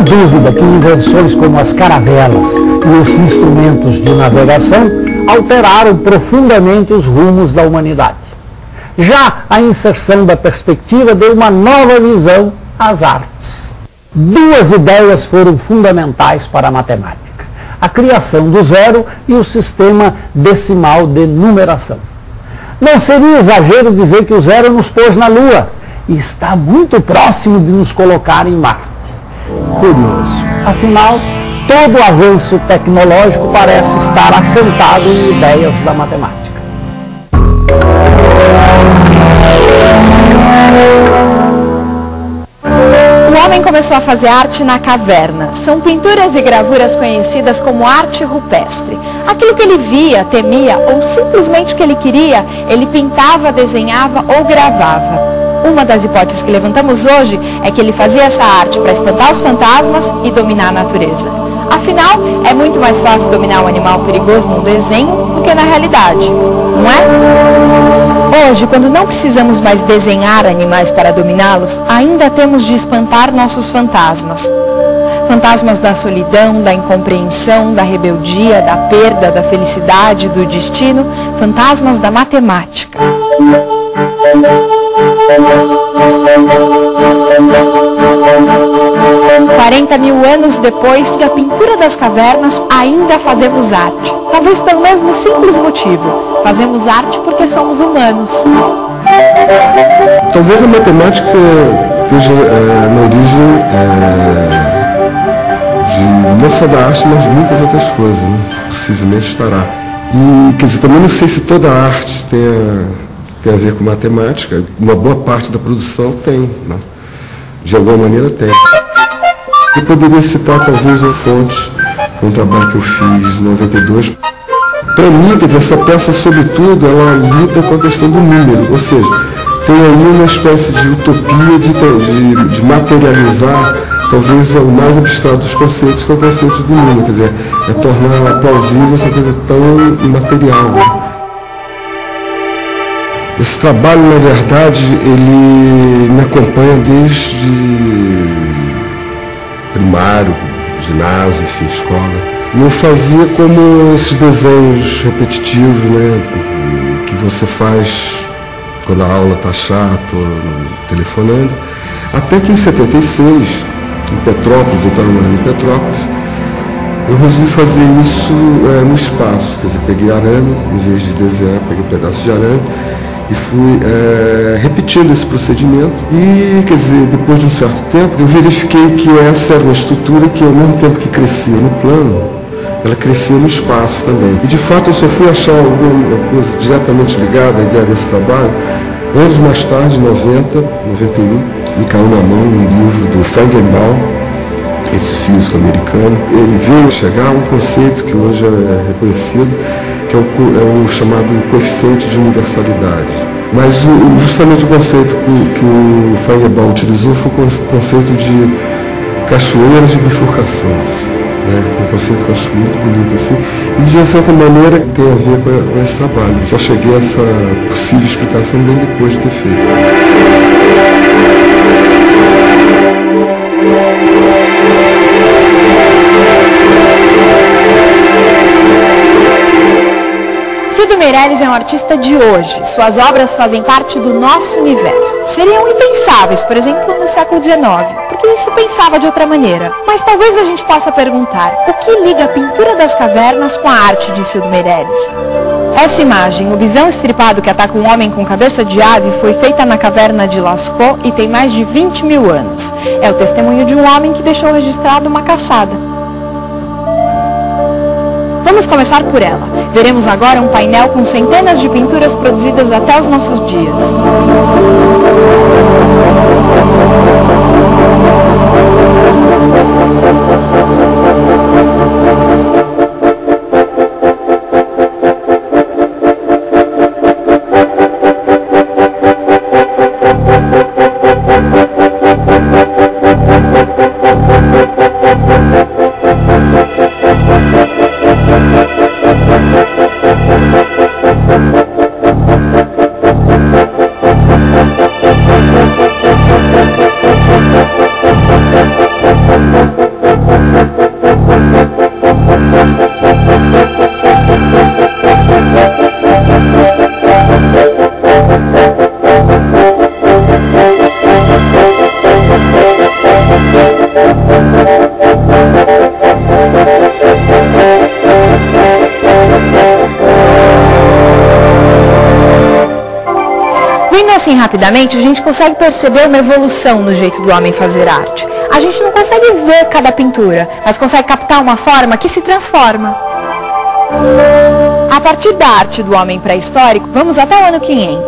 há dúvida que invenções como as caravelas e os instrumentos de navegação alteraram profundamente os rumos da humanidade. Já a inserção da perspectiva deu uma nova visão às artes. Duas ideias foram fundamentais para a matemática: a criação do zero e o sistema decimal de numeração. Não seria exagero dizer que o zero nos pôs na Lua e está muito próximo de nos colocar em Marte. Curioso. Afinal, todo o avanço tecnológico parece estar assentado em ideias da matemática. O homem começou a fazer arte na caverna. São pinturas e gravuras conhecidas como arte rupestre. Aquilo que ele via, temia ou simplesmente que ele queria, ele pintava, desenhava ou gravava. Uma das hipóteses que levantamos hoje é que ele fazia essa arte para espantar os fantasmas e dominar a natureza. Afinal, é muito mais fácil dominar um animal perigoso num desenho do que na realidade, não é? Hoje, quando não precisamos mais desenhar animais para dominá-los, ainda temos de espantar nossos fantasmas. Fantasmas da solidão, da incompreensão, da rebeldia, da perda, da felicidade, do destino, fantasmas da matemática. 40 mil anos depois da pintura das cavernas, ainda fazemos arte. Talvez pelo mesmo simples motivo. Fazemos arte porque somos humanos. Talvez a matemática esteja na origem de não só da arte, mas de muitas outras coisas, né? Possivelmente estará. E, quer dizer, também não sei se toda a arte tem a ver com matemática. Uma boa parte da produção tem, né? De alguma maneira tem. Eu poderia citar talvez uma fonte, um trabalho que eu fiz em 92. Para mim, quer dizer, essa peça, sobretudo, ela lida com a questão do número, ou seja, tem aí uma espécie de utopia de materializar talvez o mais abstrato dos conceitos, que é o conceito do número, quer dizer, é tornar plausível essa coisa tão imaterial, né? Esse trabalho, na verdade, ele me acompanha desde primário, ginásio, enfim, escola. E eu fazia como esses desenhos repetitivos, né, que você faz quando a aula está chata, ou telefonando. Até que em 76, em Petrópolis, eu estava morando em Petrópolis, eu resolvi fazer isso no espaço. Quer dizer, peguei arame, em vez de desenhar, peguei um pedaço de arame e fui repetindo esse procedimento. E, quer dizer, depois de um certo tempo, eu verifiquei que essa era uma estrutura que, ao mesmo tempo que crescia no plano, ela crescia no espaço também. E, de fato, eu só fui achar alguma coisa diretamente ligada à ideia desse trabalho anos mais tarde, em 90, 91, me caiu na mão um livro do Feigenbaum, esse físico americano. Ele veio chegar a um conceito que hoje é reconhecido, que é o chamado coeficiente de universalidade. Mas justamente o conceito que o Feigenbaum utilizou foi o conceito de cachoeiras de bifurcações. Um conceito que eu acho muito bonito assim, e de certa maneira tem a ver com esse trabalho. Só cheguei a essa possível explicação bem depois de ter feito. Cid Meirelles é um artista de hoje. Suas obras fazem parte do nosso universo. Seriam impensáveis, por exemplo, no século XIX, porque se pensava de outra maneira. Mas talvez a gente possa perguntar, o que liga a pintura das cavernas com a arte de Cid Meirelles? Essa imagem, o bisão estripado que ataca um homem com cabeça de ave, foi feita na caverna de Lascaux e tem mais de 20 mil anos. É o testemunho de um homem que deixou registrado uma caçada. Vamos começar por ela. Veremos agora um painel com centenas de pinturas produzidas até os nossos dias. rapidamente, a gente consegue perceber uma evolução no jeito do homem fazer arte. A gente não consegue ver cada pintura, mas consegue captar uma forma que se transforma. A partir da arte do homem pré-histórico, vamos até o ano 500.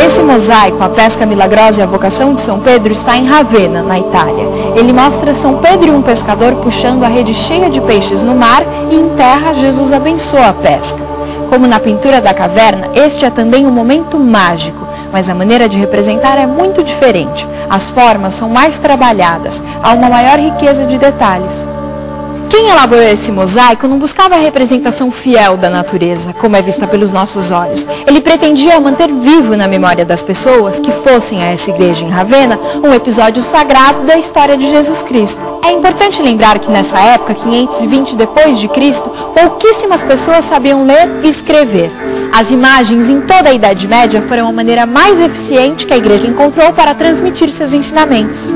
Esse mosaico, a pesca milagrosa e a vocação de São Pedro, está em Ravenna, na Itália. Ele mostra São Pedro e um pescador puxando a rede cheia de peixes no mar e em terra Jesus abençoa a pesca. Como na pintura da caverna, este é também um momento mágico, mas a maneira de representar é muito diferente. As formas são mais trabalhadas, há uma maior riqueza de detalhes. Quem elaborou esse mosaico não buscava a representação fiel da natureza, como é vista pelos nossos olhos. Ele pretendia manter vivo na memória das pessoas que fossem a essa igreja em Ravenna um episódio sagrado da história de Jesus Cristo. É importante lembrar que nessa época, 520 depois de Cristo, pouquíssimas pessoas sabiam ler e escrever. As imagens em toda a Idade Média foram a maneira mais eficiente que a igreja encontrou para transmitir seus ensinamentos.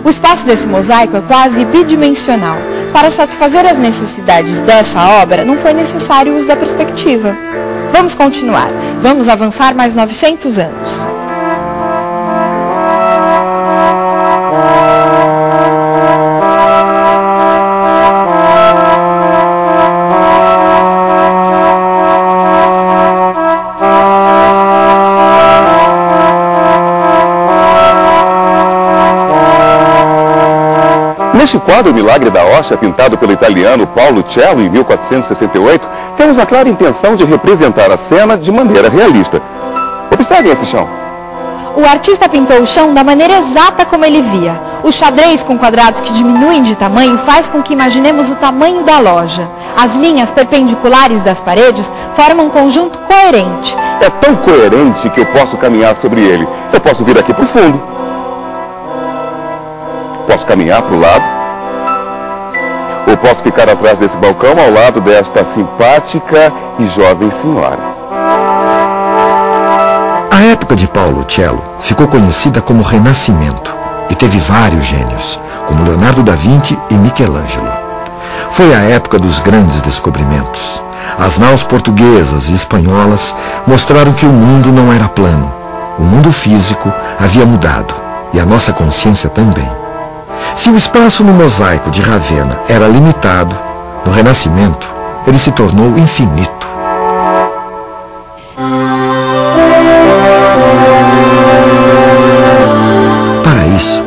O espaço desse mosaico é quase bidimensional. Para satisfazer as necessidades dessa obra, não foi necessário o uso da perspectiva. Vamos continuar. Vamos avançar mais 900 anos. Neste quadro, O Milagre da Hóstia, pintado pelo italiano Paolo Cello em 1468, temos a clara intenção de representar a cena de maneira realista. Observem esse chão. O artista pintou o chão da maneira exata como ele via. O xadrez com quadrados que diminuem de tamanho faz com que imaginemos o tamanho da loja. As linhas perpendiculares das paredes formam um conjunto coerente. É tão coerente que eu posso caminhar sobre ele. Eu posso vir aqui para o fundo. Posso caminhar para o lado. Ou posso ficar atrás desse balcão ao lado desta simpática e jovem senhora. A época de Paolo Cello ficou conhecida como Renascimento e teve vários gênios, como Leonardo da Vinci e Michelangelo. Foi a época dos grandes descobrimentos. As naus portuguesas e espanholas mostraram que o mundo não era plano. O mundo físico havia mudado e a nossa consciência também. Se o espaço no mosaico de Ravenna era limitado, no Renascimento ele se tornou infinito. Para isso,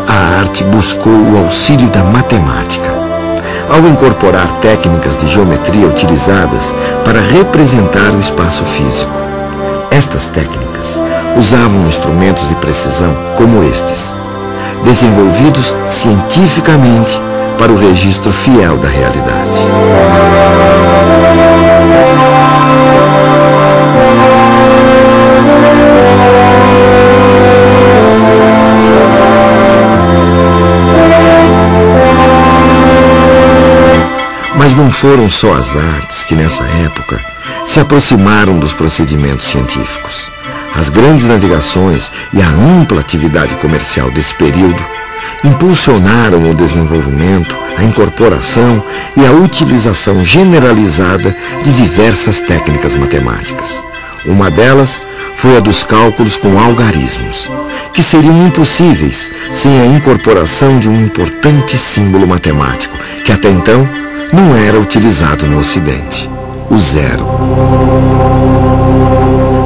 a arte buscou o auxílio da matemática, ao incorporar técnicas de geometria utilizadas para representar o espaço físico. Estas técnicas usavam instrumentos de precisão como estes, desenvolvidos cientificamente para o registro fiel da realidade. Mas não foram só as artes que, nessa época, se aproximaram dos procedimentos científicos. As grandes navegações e a ampla atividade comercial desse período impulsionaram o desenvolvimento, a incorporação e a utilização generalizada de diversas técnicas matemáticas. Uma delas foi a dos cálculos com algarismos, que seriam impossíveis sem a incorporação de um importante símbolo matemático, que até então não era utilizado no Ocidente: o zero.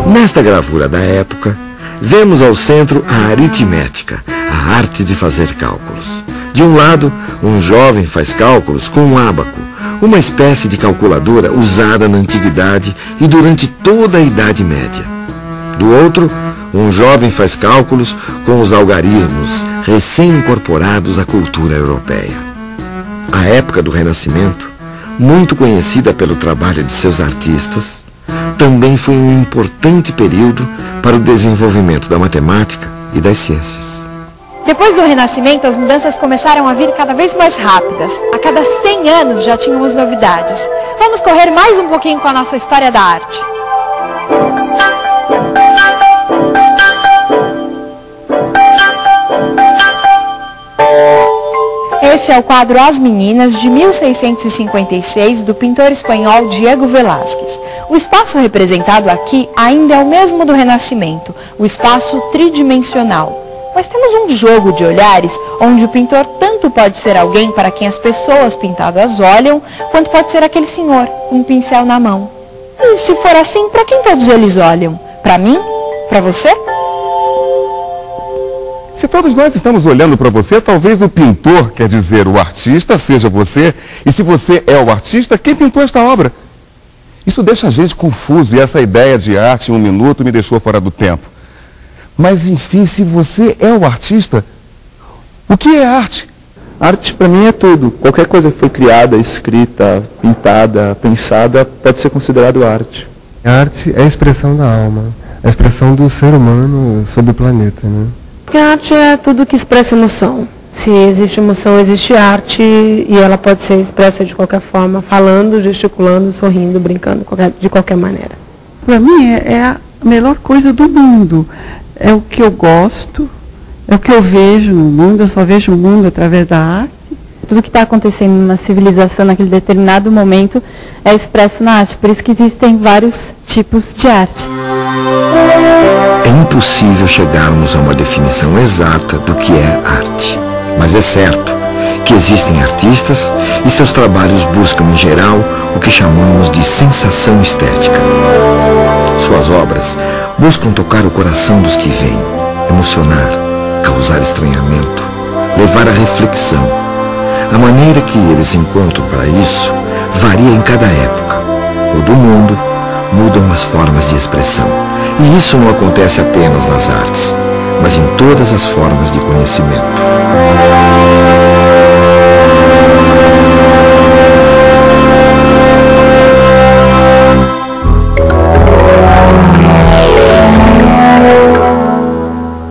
Nesta gravura da época, vemos ao centro a aritmética, a arte de fazer cálculos. De um lado, um jovem faz cálculos com um ábaco, uma espécie de calculadora usada na antiguidade e durante toda a Idade Média. Do outro, um jovem faz cálculos com os algarismos recém-incorporados à cultura europeia. A época do Renascimento, muito conhecida pelo trabalho de seus artistas, também foi um importante período para o desenvolvimento da matemática e das ciências. Depois do Renascimento, as mudanças começaram a vir cada vez mais rápidas. A cada 100 anos já tínhamos novidades. Vamos correr mais um pouquinho com a nossa história da arte. Esse é o quadro As Meninas, de 1656, do pintor espanhol Diego Velázquez. O espaço representado aqui ainda é o mesmo do Renascimento, o espaço tridimensional. Mas temos um jogo de olhares, onde o pintor tanto pode ser alguém para quem as pessoas pintadas olham, quanto pode ser aquele senhor, com um pincel na mão. E se for assim, para quem todos eles olham? Para mim? Para você? Se todos nós estamos olhando para você, talvez o pintor, quer dizer, o artista, seja você. E se você é o artista, quem pintou esta obra? Isso deixa a gente confuso e essa ideia de arte em um minuto me deixou fora do tempo. Mas, enfim, se você é o artista, o que é arte? Arte, para mim, é tudo. Qualquer coisa que foi criada, escrita, pintada, pensada, pode ser considerado arte. A arte é a expressão da alma, a expressão do ser humano sobre o planeta, né? Porque a arte é tudo que expressa emoção. Se existe emoção, existe arte e ela pode ser expressa de qualquer forma, falando, gesticulando, sorrindo, brincando, de qualquer maneira. Para mim é a melhor coisa do mundo. É o que eu gosto, é o que eu vejo no mundo, eu só vejo o mundo através da arte. Tudo que está acontecendo na civilização naquele determinado momento é expresso na arte, por isso que existem vários tipos de arte. É impossível chegarmos a uma definição exata do que é arte, mas é certo que existem artistas e seus trabalhos buscam, em geral, o que chamamos de sensação estética. Suas obras buscam tocar o coração dos que veem, emocionar, causar estranhamento, levar à reflexão. A maneira que eles encontram para isso varia em cada época. Todo mundo mudam as formas de expressão. E isso não acontece apenas nas artes, mas em todas as formas de conhecimento.